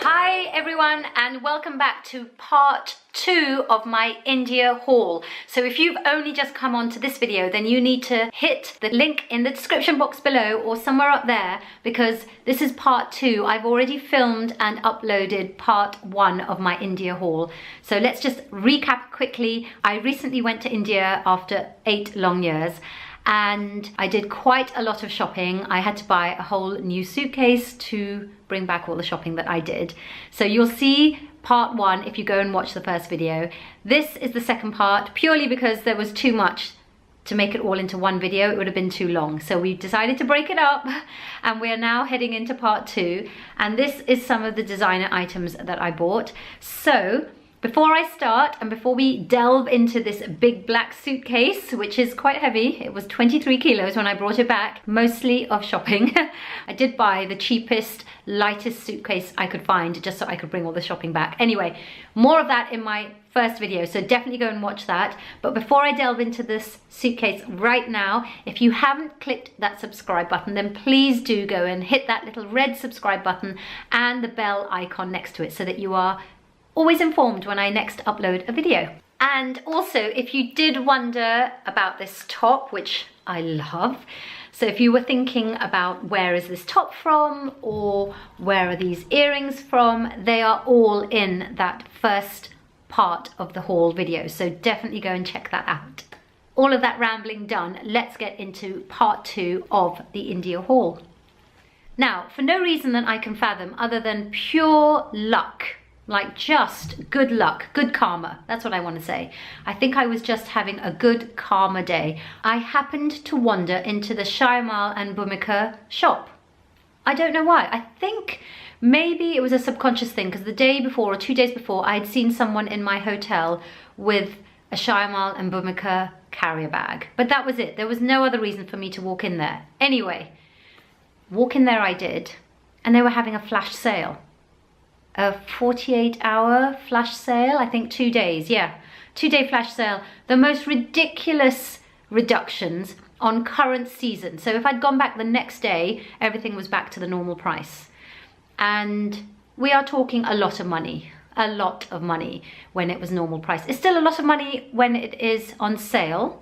Hi everyone, and welcome back to part 2 of my India haul. So if you've only just come onto this video, then you need to hit the link in the description box below or somewhere up there, because this is part 2. I've already filmed and uploaded part 1 of my India haul. So let's just recap quickly. I recently went to India after 8 long years. And I did quite a lot of shopping. I had to buy a whole new suitcase to bring back all the shopping that I did. So you'll see part 1 if you go and watch the first video. This is the second part, purely because there was too much to make it all into one video. It would have been too long. So we decided to break it up, and we're now heading into part 2. And this is some of the designer items that I bought. So before I start and before we delve into this big black suitcase, which is quite heavy, it was 23 kilos when I brought it back, mostly of shopping. I did buy the cheapest, lightest suitcase I could find just so I could bring all the shopping back. Anyway, more of that in my first video, so definitely go and watch that. But before I delve into this suitcase right now, if you haven't clicked that subscribe button, then please do go and hit that little red subscribe button and the bell icon next to it so that you are always informed when I next upload a video. And also, if you did wonder about this top, which I love, so if you were thinking about where is this top from or where are these earrings from, they are all in that first part of the haul video, so definitely go and check that out. All of that rambling done, let's get into part 2 of the India haul. Now, for no reason that I can fathom other than pure luck, like just good luck, good karma, that's what I want to say. I think I was just having a good karma day. I happened to wander into the Shaimal and Bhumika shop. I don't know why. I think maybe it was a subconscious thing, because the day before or 2 days before, I had seen someone in my hotel with a Shaimal and Bhumika carrier bag. But that was it. There was no other reason for me to walk in there. Anyway, walk in there I did, and they were having a flash sale. A 48-hour flash sale, I think 2 days, yeah. 2-day flash sale. The most ridiculous reductions on current season. So if I'd gone back the next day, everything was back to the normal price. And we are talking a lot of money when it was normal price. It's still a lot of money when it is on sale,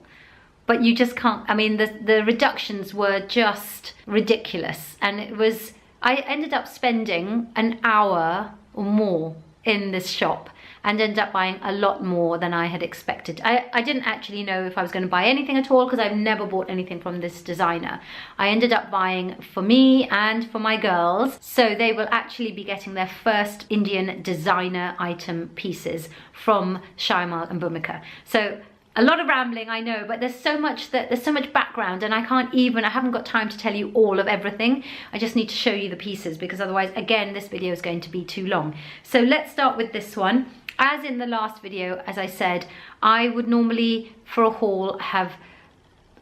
but you just can't, I mean, the reductions were just ridiculous. And it was, I ended up spending an hour or more in this shop and ended up buying a lot more than I had expected. I didn't actually know if I was going to buy anything at all, because I've never bought anything from this designer. I ended up buying for me and for my girls, so they will actually be getting their first Indian designer item pieces from Shaimal and Bhumika. So a lot of rambling, I know, but there's so much background, and I haven't got time to tell you all of everything. I just need to show you the pieces, because otherwise, again, this video is going to be too long. So let's start with this one. As in the last video, as I said, I would normally, for a haul, have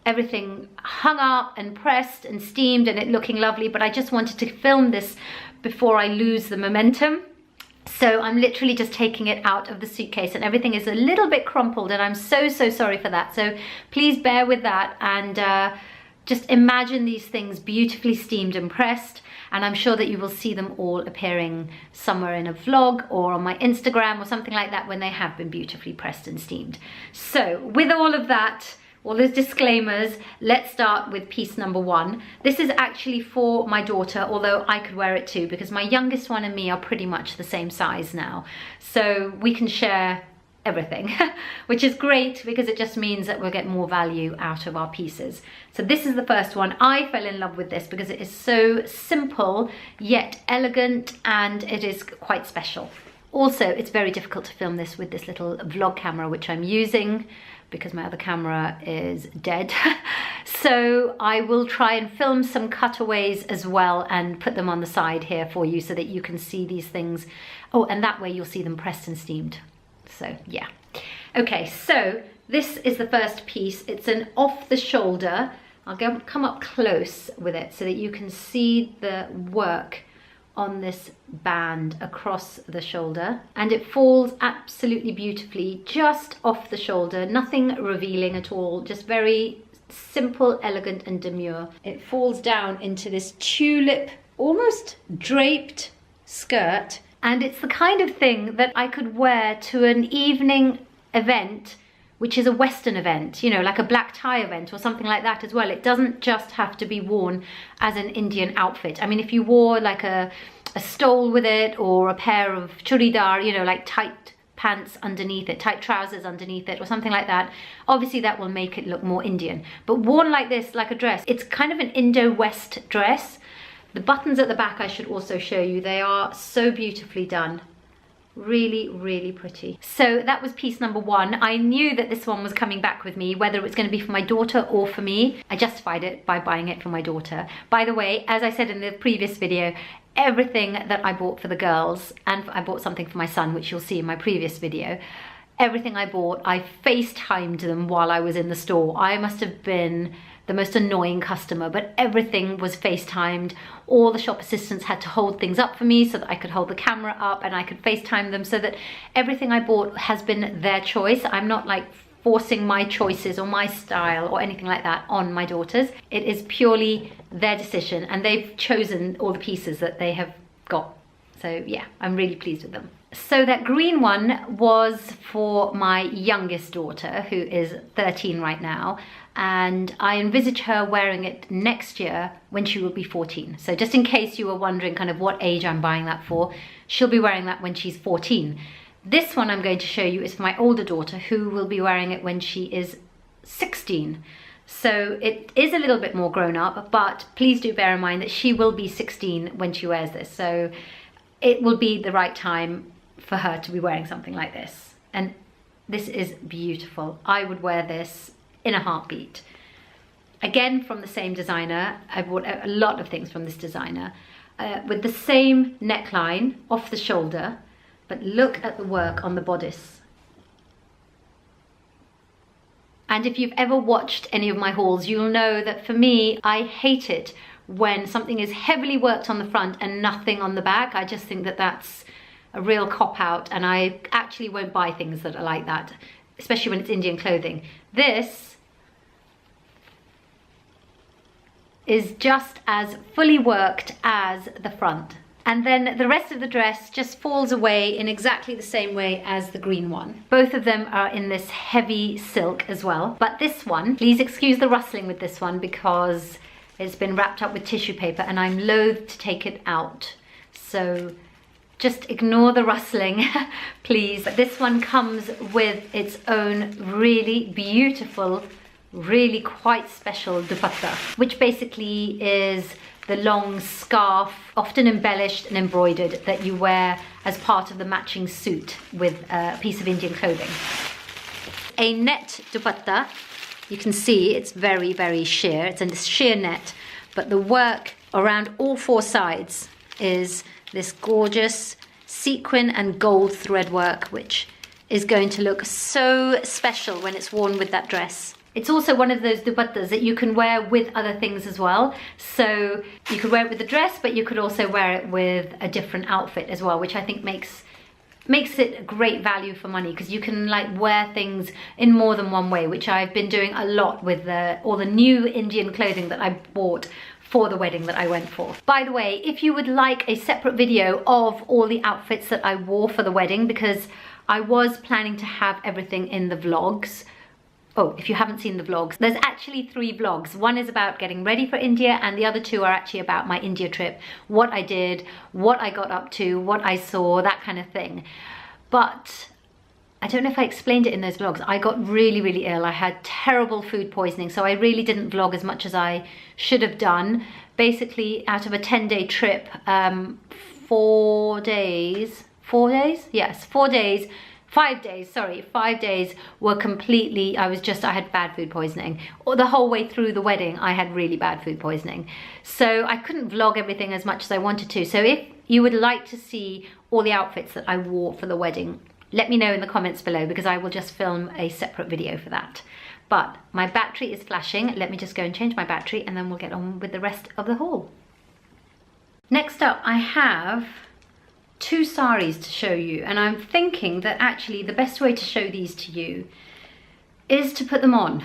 everything hung up and pressed and steamed and it looking lovely, but I just wanted to film this before I lose the momentum. So I'm literally just taking it out of the suitcase, and everything is a little bit crumpled, and I'm so sorry for that. So please bear with that, and just imagine these things beautifully steamed and pressed, and I'm sure that you will see them all appearing somewhere in a vlog or on my Instagram or something like that when they have been beautifully pressed and steamed. So with all of that, all those disclaimers, let's start with piece number 1. This is actually for my daughter, although I could wear it too, because my youngest one and me are pretty much the same size now. So we can share everything, which is great, because it just means that we'll get more value out of our pieces. So this is the first one. I fell in love with this because it is so simple yet elegant, and it is quite special. Also, it's very difficult to film this with this little vlog camera, which I'm using because my other camera is dead. So I will try and film some cutaways as well and put them on the side here for you so that you can see these things. Oh, and that way you'll see them pressed and steamed. So yeah. Okay, so this is the first piece. It's an off the shoulder. I'll come up close with it so that you can see the work on this band across the shoulder, and it falls absolutely beautifully just off the shoulder, nothing revealing at all, just very simple, elegant and demure. It falls down into this tulip, almost draped skirt And it's the kind of thing that I could wear to an evening event, which is a Western event, you know, like a black tie event or something like that as well. It doesn't just have to be worn as an Indian outfit. I mean, if you wore like a stole with it, or a pair of churidar, you know, like tight pants underneath it, tight trousers underneath it, or something like that, obviously that will make it look more Indian. But worn like this, like a dress, it's kind of an Indo-West dress. The buttons at the back I should also show you. They are so beautifully done. Really, really pretty. So that was piece number one. I knew that this one was coming back with me, whether it was going to be for my daughter or for me. I justified it by buying it for my daughter. By the way, as I said in the previous video, everything that I bought for the girls, and I bought something for my son, which you'll see in my previous video, everything I bought, I FaceTimed them while I was in the store. I must have been the most annoying customer, but everything was FaceTimed. All the shop assistants had to hold things up for me so that I could hold the camera up and I could FaceTime them, so that everything I bought has been their choice. I'm not like forcing my choices or my style or anything like that on my daughters. It is purely their decision, and they've chosen all the pieces that they have got. So yeah, I'm really pleased with them. So that green one was for my youngest daughter, who is 13 right now, and I envisage her wearing it next year when she will be 14. So just in case you were wondering kind of what age I'm buying that for, she'll be wearing that when she's 14. This one I'm going to show you is for my older daughter, who will be wearing it when she is 16. So it is a little bit more grown up, but please do bear in mind that she will be 16 when she wears this. So it will be the right time for her to be wearing something like this. And this is beautiful. I would wear this in a heartbeat. Again, from the same designer. I bought a lot of things from this designer with the same neckline off the shoulder, but look at the work on the bodice. And if you've ever watched any of my hauls, you'll know that for me, I hate it when something is heavily worked on the front and nothing on the back. I just think that that's a real cop-out, and I actually won't buy things that are like that, especially when it's Indian clothing. This is just as fully worked as the front. And then the rest of the dress just falls away in exactly the same way as the green one. Both of them are in this heavy silk as well. But this one, please excuse the rustling with this one because it's been wrapped up with tissue paper and I'm loath to take it out. So just ignore the rustling, please. But this one comes with its own really beautiful, really quite special dupatta, which basically is the long scarf, often embellished and embroidered, that you wear as part of the matching suit with a piece of Indian clothing. A net dupatta, you can see it's very, very sheer. It's a sheer net, but the work around all four sides is this gorgeous sequin and gold thread work, which is going to look so special when it's worn with that dress. It's also one of those dupattas that you can wear with other things as well. So you could wear it with the dress, but you could also wear it with a different outfit as well, which I think makes it a great value for money, because you can like wear things in more than one way, which I've been doing a lot with all the new Indian clothing that I bought for the wedding that I went for. By the way, if you would like a separate video of all the outfits that I wore for the wedding, because I was planning to have everything in the vlogs. Oh, if you haven't seen the vlogs, there's actually 3 vlogs. One is about getting ready for India, and the other 2 are actually about my India trip, what I did, what I got up to, what I saw, that kind of thing. But I don't know if I explained it in those vlogs. I got really, really ill. I had terrible food poisoning, so I really didn't vlog as much as I should have done. Basically, out of a 10-day trip, 4 days, 4 days? Yes, 4 days. 5 days, sorry, 5 days were completely, I had bad food poisoning. Or the whole way through the wedding, I had really bad food poisoning. So I couldn't vlog everything as much as I wanted to. So if you would like to see all the outfits that I wore for the wedding, let me know in the comments below, because I will just film a separate video for that. But my battery is flashing. Let me just go and change my battery and then we'll get on with the rest of the haul. Next up, I have 2 saris to show you, and I'm thinking that actually the best way to show these to you is to put them on,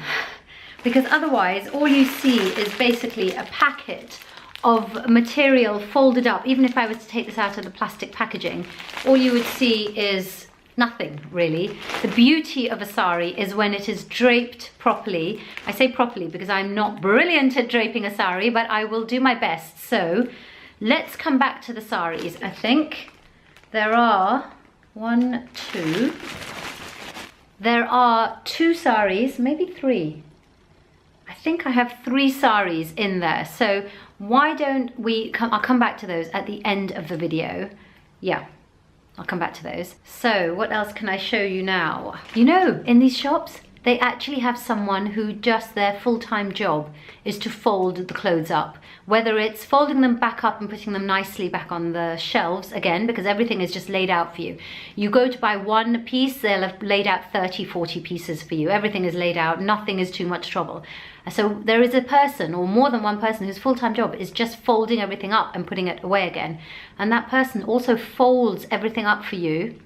because otherwise all you see is basically a packet of material folded up. Even if I was to take this out of the plastic packaging, all you would see is nothing really. The beauty of a sari is when it is draped properly. I say properly because I'm not brilliant at draping a sari, but I will do my best. So let's come back to the saris. I think there are there are two saris, maybe three. I think I have 3 saris in there. So why don't we I'll come back to those at the end of the video. Yeah, I'll come back to those. So what else can I show you now? You know, in these shops, they actually have someone who just their full-time job is to fold the clothes up. Whether it's folding them back up and putting them nicely back on the shelves, again, because everything is just laid out for you. You go to buy one piece, they'll have laid out 30, 40 pieces for you. Everything is laid out, nothing is too much trouble. So there is a person, or more than one person, whose full-time job is just folding everything up and putting it away again. And that person also folds everything up for you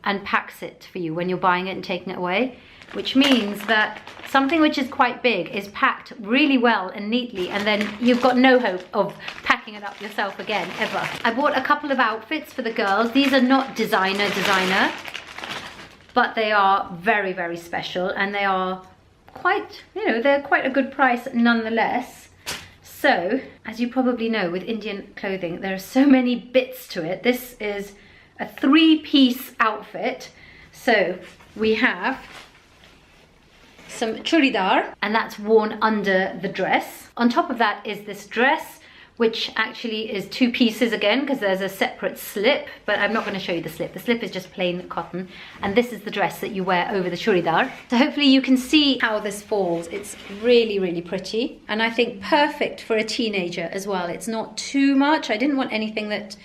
and packs it for you when you're buying it and taking it away. Which means that something which is quite big is packed really well and neatly, and then you've got no hope of packing it up yourself again, ever. I bought a couple of outfits for the girls. These are not designer, but they are very, very special, and they are quite, you know, they're quite a good price nonetheless. So, as you probably know, with Indian clothing, there are so many bits to it. This is a 3-piece outfit. So we have some churidar, and that's worn under the dress. On top of that is this dress, which actually is 2 pieces again, because there's a separate slip, but I'm not going to show you the slip. The slip is just plain cotton, and this is the dress that you wear over the churidar. So hopefully you can see how this falls. It's really, really pretty, and I think perfect for a teenager as well. It's not too much. I didn't want anything that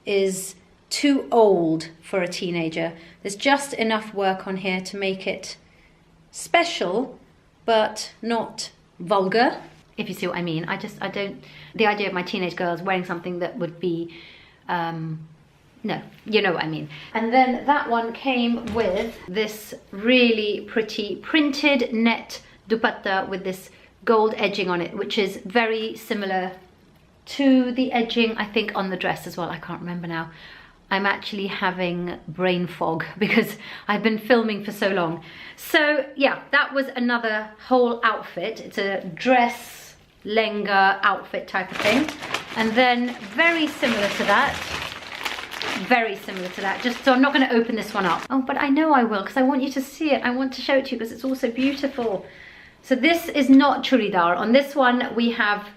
is too old for a teenager. There's just enough work on here to make it special, but not vulgar, if you see what I mean. I don't, the idea of my teenage girls wearing something that would be, no, you know what I mean. And then that one came with this really pretty printed net dupatta with this gold edging on it, which is very similar to the edging, I think, on the dress as well. I can't remember now. I'm actually having brain fog because I've been filming for so long. So yeah, that was another whole outfit. It's a dress, lehenga outfit type of thing. And then very similar to that, just so I'm not going to open this one up. Oh, but I know I will, because I want you to see it. I want to show it to you because it's also beautiful. So this is not churidar. On this one we have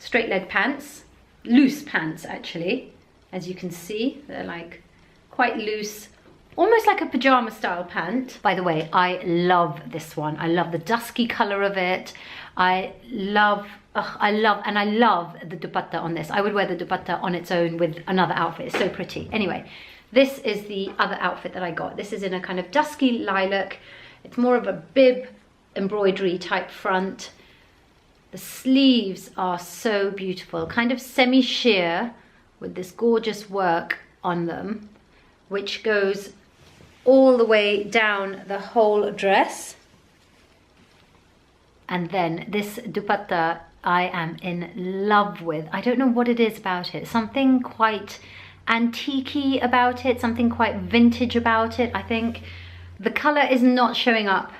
straight leg pants, loose pants actually. As you can see, they're like quite loose, almost like a pajama style pant. By the way, I love this one. I love the dusky color of it. I love the dupatta on this. I would wear the dupatta on its own with another outfit. It's so pretty. Anyway, this is the other outfit that I got. This is in a kind of dusky lilac. It's more of a bib embroidery type front. The sleeves are so beautiful, kind of semi-sheer, with this gorgeous work on them, which goes all the way down the whole dress. And then this dupatta I am in love with. I don't know what it is about it. Something quite antique-y about it, something quite vintage about it. I think the color is not showing up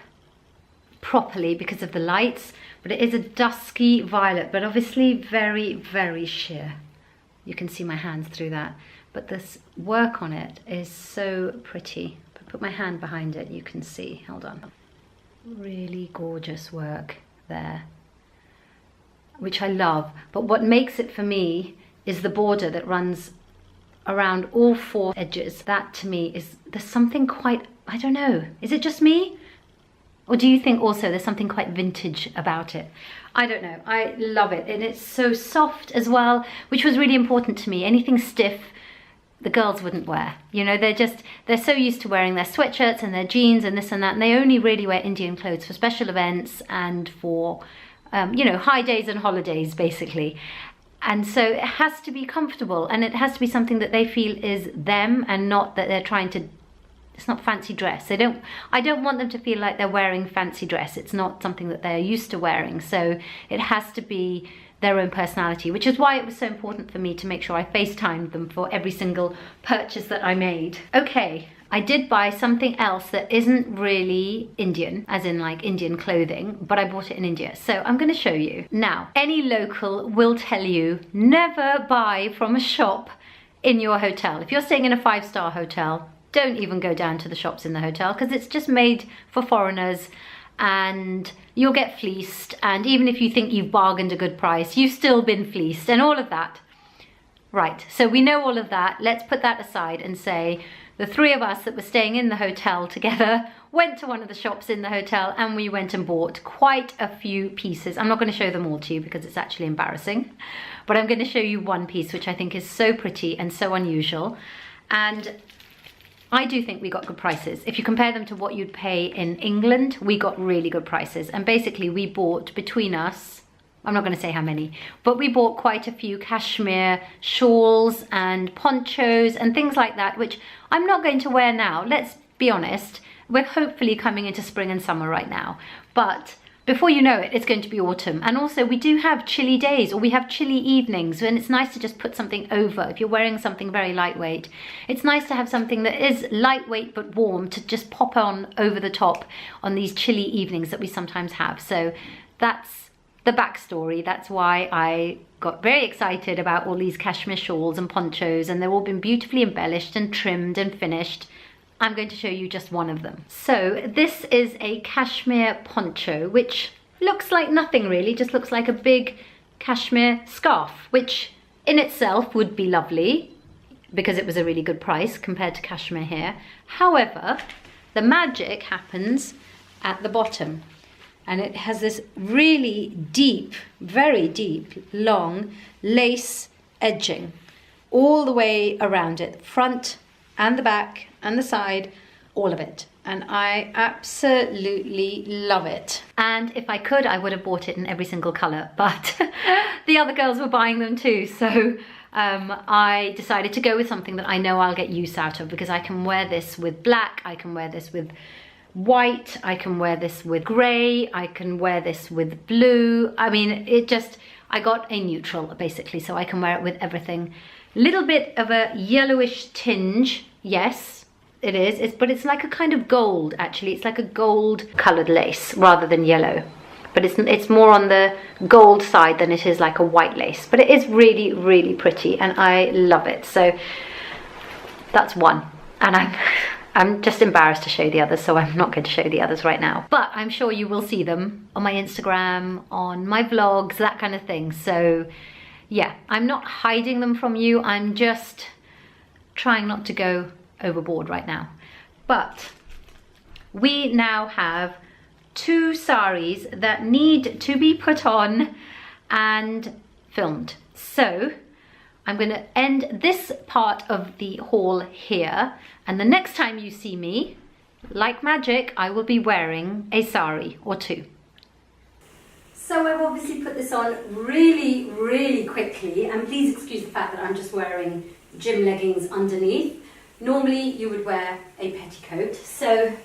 properly because of the lights, but it is a dusky violet, but obviously very, very sheer. You can see my hands through that, but this work on it is so pretty. If I put my hand behind it, you can see, hold on. Really gorgeous work there, which I love. But what makes it for me is the border that runs around all 4 edges. That to me is, there's something quite, I don't know, is it just me? Or do you think also there's something quite vintage about it? I don't know, I love it. And it's so soft as well, which was really important to me. Anything stiff, the girls wouldn't wear. You know, they're so used to wearing their sweatshirts and their jeans and this and that, and they only really wear Indian clothes for special events and for, you know, high days and holidays, basically. And so it has to be comfortable, and it has to be something that they feel is them, and not that they're trying to, it's not fancy dress. I don't want them to feel like they're wearing fancy dress. It's not something that they're used to wearing. So it has to be their own personality, which is why it was so important for me to make sure I FaceTimed them for every single purchase that I made. Okay, I did buy something else that isn't really Indian, as in like Indian clothing, but I bought it in India. So I'm going to show you. Now, any local will tell you never buy from a shop in your hotel. If you're staying in a 5-star hotel, don't even go down to the shops in the hotel, because it's just made for foreigners and you'll get fleeced. And even if you think you've bargained a good price, you've still been fleeced and all of that. Right, so we know all of that. Let's put that aside and say the 3 of us that were staying in the hotel together went to one of the shops in the hotel and we went and bought quite a few pieces. I'm not going to show them all to you because it's actually embarrassing, but I'm going to show you one piece which I think is so pretty and so unusual. And I do think we got good prices. If you compare them to what you'd pay in England, we got really good prices. And basically we bought between us, I'm not going to say how many, but we bought quite a few cashmere shawls and ponchos and things like that, which I'm not going to wear now. Let's be honest, we're hopefully coming into spring and summer right now. But before you know it, it's going to be autumn. And also we do have chilly days, or we have chilly evenings, and it's nice to just put something over. If you're wearing something very lightweight, it's nice to have something that is lightweight but warm to just pop on over the top on these chilly evenings that we sometimes have. So that's the backstory. That's why I got very excited about all these cashmere shawls and ponchos, and they've all been beautifully embellished and trimmed and finished. I'm going to show you just one of them. So this is a cashmere poncho, which looks like nothing really, just looks like a big cashmere scarf, which in itself would be lovely because it was a really good price compared to cashmere here. However, the magic happens at the bottom, and it has this really deep, very deep, long lace edging all the way around it, front and the back and the side, all of it. And I absolutely love it. And if I could, I would have bought it in every single color, but the other girls were buying them too. So I decided to go with something that I know I'll get use out of, because I can wear this with black, I can wear this with white, I can wear this with gray, I can wear this with blue. I mean, I got a neutral basically, so I can wear it with everything. Little bit of a yellowish tinge, yes, it is. But it's like a kind of gold, actually. It's like a gold colored lace rather than yellow. But it's more on the gold side than it is like a white lace. But it is really, really pretty, and I love it. So that's one. And I'm just embarrassed to show the others, so I'm not going to show the others right now. But I'm sure you will see them on my Instagram, on my vlogs, that kind of thing. So yeah, I'm not hiding them from you. I'm just trying not to go overboard right now. But we now have 2 saris that need to be put on and filmed. So I'm going to end this part of the haul here, and the next time you see me, like magic, I will be wearing a sari or 2. So I've obviously put this on really, really quickly, and please excuse the fact that I'm just wearing gym leggings underneath. Normally you would wear a petticoat, so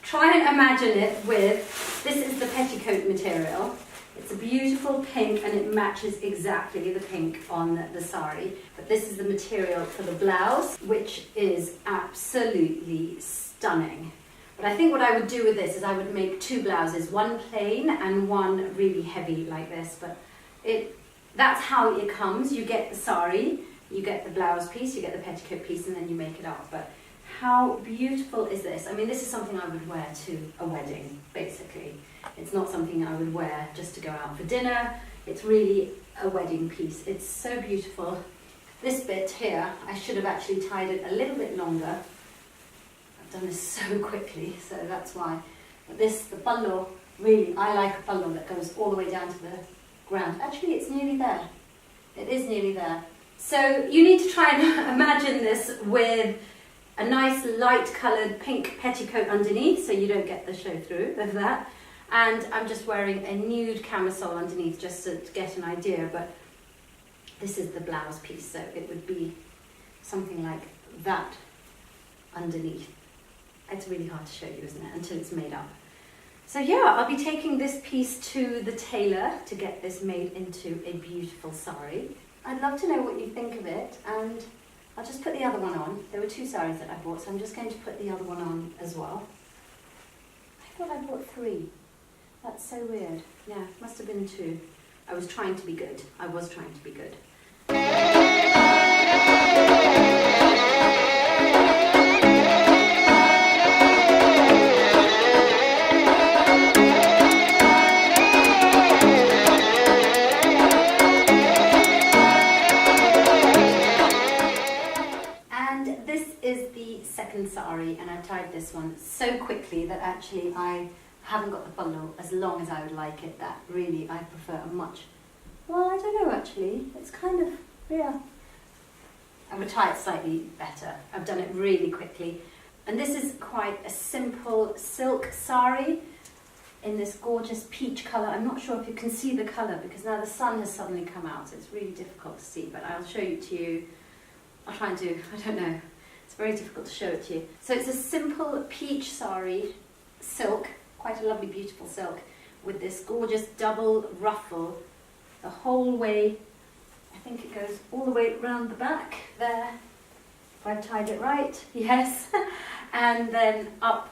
try and imagine it with, this is the petticoat material. It's a beautiful pink and it matches exactly the pink on the sari. But this is the material for the blouse, which is absolutely stunning. But I think what I would do with this is I would make 2 blouses, one plain and one really heavy like this. But that's how it comes. You get the sari, you get the blouse piece, you get the petticoat piece, and then you make it up. But how beautiful is this? I mean, this is something I would wear to a wedding, basically. It's not something I would wear just to go out for dinner. It's really a wedding piece. It's so beautiful. This bit here, I should have actually tied it a little bit longer. I've done this so quickly, so that's why. But the pallo, really, I like a pallo that goes all the way down to the ground. Actually, it's nearly there. It is nearly there. So you need to try and imagine this with a nice light coloured pink petticoat underneath, so you don't get the show through of that. And I'm just wearing a nude camisole underneath just to get an idea, but this is the blouse piece, so it would be something like that underneath. It's really hard to show you, isn't it, until it's made up. So yeah, I'll be taking this piece to the tailor to get this made into a beautiful sari. I'd love to know what you think of it, and I'll just put the other one on. There were 2 saris that I bought, so I'm just going to put the other one on as well. I thought I bought 3. That's so weird. Yeah, must have been 2. I was trying to be good. I was trying to be good. And this is the second sari, and I tied this one so quickly that actually I haven't got the bundle as long as I would like it. That really, I prefer a much, well, I don't know actually, it's kind of, yeah. I would tie it slightly better. I've done it really quickly. And this is quite a simple silk sari in this gorgeous peach colour. I'm not sure if you can see the colour because now the sun has suddenly come out, so it's really difficult to see, but I'll show it to you. I'll try and do, I don't know, it's very difficult to show it to you. So it's a simple peach sari, silk, quite a lovely beautiful silk, with this gorgeous double ruffle the whole way. I think it goes all the way around the back there, if I've tied it right, yes, and then up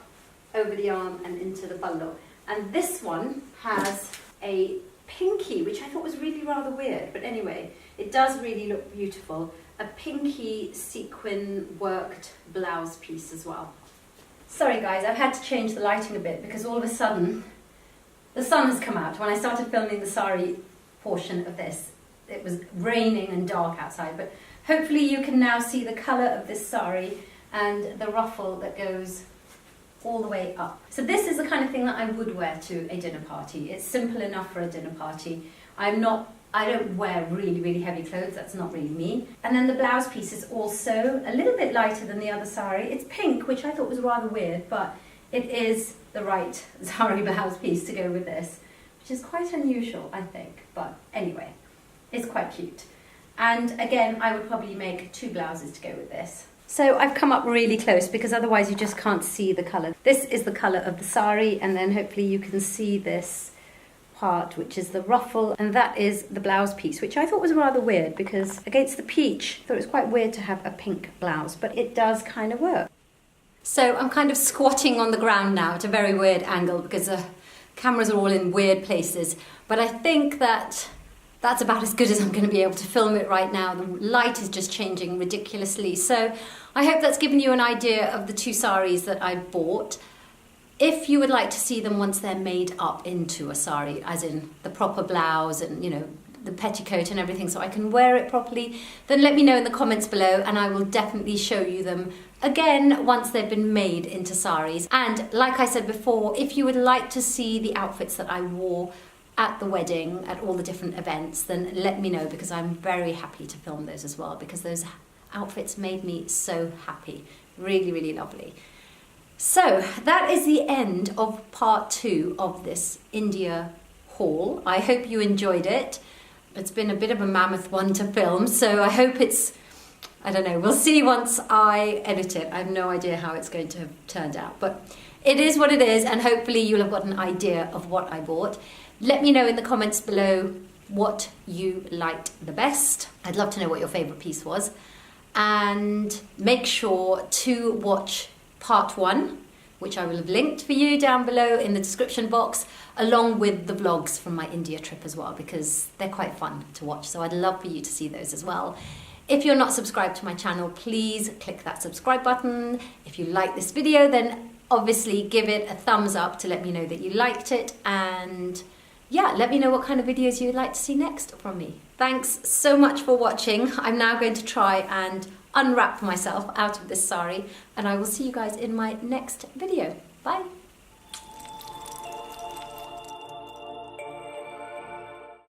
over the arm and into the bundle. And this one has a pinky, which I thought was really rather weird, but anyway, it does really look beautiful. A pinky sequin worked blouse piece as well. Sorry guys, I've had to change the lighting a bit because all of a sudden the sun has come out. When I started filming the sari portion of this, it was raining and dark outside, but hopefully you can now see the colour of this sari and the ruffle that goes all the way up. So this is the kind of thing that I would wear to a dinner party. It's simple enough for a dinner party. I don't wear really, really heavy clothes, that's not really me. And then the blouse piece is also a little bit lighter than the other sari. It's pink, which I thought was rather weird, but it is the right sari blouse piece to go with this, which is quite unusual, I think. But anyway, it's quite cute. And again, I would probably make 2 blouses to go with this. So I've come up really close because otherwise you just can't see the colour. This is the colour of the sari, and then hopefully you can see this part, which is the ruffle, and that is the blouse piece, which I thought was rather weird because against the peach, I thought it was quite weird to have a pink blouse, but it does kind of work. So I'm kind of squatting on the ground now at a very weird angle because the cameras are all in weird places, but I think that that's about as good as I'm going to be able to film it right now. The light is just changing ridiculously. So I hope that's given you an idea of the 2 saris that I bought. If you would like to see them once they're made up into a sari, as in the proper blouse and, you know, the petticoat and everything, so I can wear it properly, then let me know in the comments below and I will definitely show you them again once they've been made into saris. And like I said before, if you would like to see the outfits that I wore at the wedding, at all the different events, then let me know because I'm very happy to film those as well because those outfits made me so happy. Really, really lovely. So that is the end of part 2 of this India haul. I hope you enjoyed it. It's been a bit of a mammoth one to film, so I hope it's, I don't know, we'll see once I edit it. I have no idea how it's going to have turned out, but it is what it is, and hopefully you'll have got an idea of what I bought. Let me know in the comments below what you liked the best. I'd love to know what your favourite piece was. And make sure to watch part 1, which I will have linked for you down below in the description box, along with the vlogs from my India trip as well, because they're quite fun to watch. So I'd love for you to see those as well. If you're not subscribed to my channel, please click that subscribe button. If you like this video, then obviously give it a thumbs up to let me know that you liked it. And yeah, let me know what kind of videos you would like to see next from me. Thanks so much for watching. I'm now going to try and unwrap myself out of this sari, and I will see you guys in my next video. Bye.